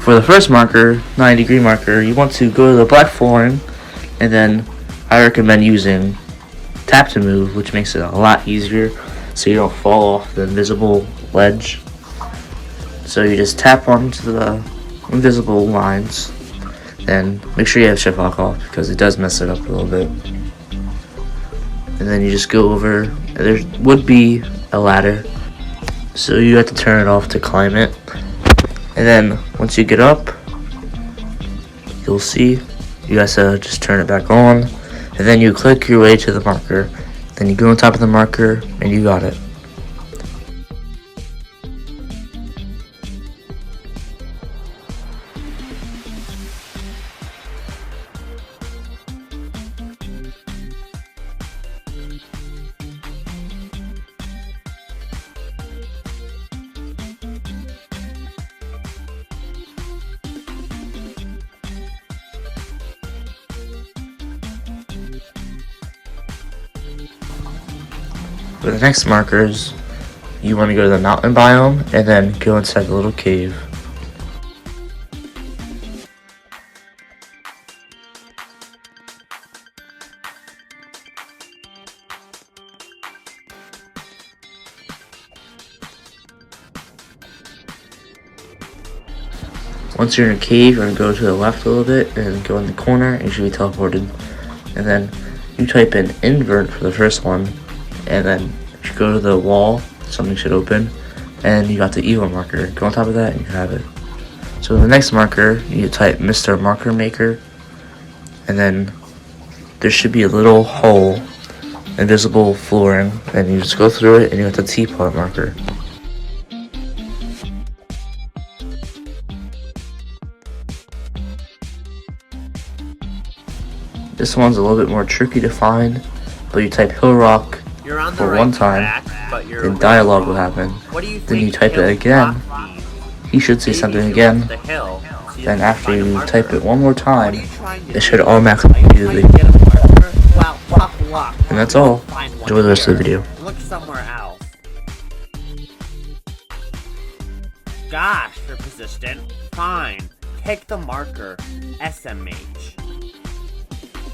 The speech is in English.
For the first marker, 90-degree marker, you want to go to the black flooring, and then I recommend using tap to move, which makes it a lot easier so you don't fall off the invisible ledge. So you just tap onto the invisible lines, then make sure you have shift lock off because it does mess it up a little bit. And then you just go over, and there would be a ladder, so you have to turn it off to climb it. And then once you get up, you'll see you have to just turn it back on, and then you click your way to the marker. Then you go on top of the marker, and you got it. For the next markers, you want to go to the mountain biome and then go inside the little cave. Once you're in a cave, you're going to go to the left a little bit and go in the corner and you should be teleported. And then you type in invert for the first one, and then you go to the wall, something should open, and you got the evil marker. Go on top of that and you have it. So the next marker, you type Mr. Marker Maker, and then there should be a little hole, invisible flooring, and you just go through it and you got the Teapot marker. This one's a little bit more tricky to find, but you type Hill Rock for one time, then dialogue will happen. Then you type it again, he should say something again, then after you type it one more time, it should automatically do the video. And that's all. Enjoy the rest of the video. Look somewhere else. Gosh, you're persistent. Fine. Take the marker. SMH.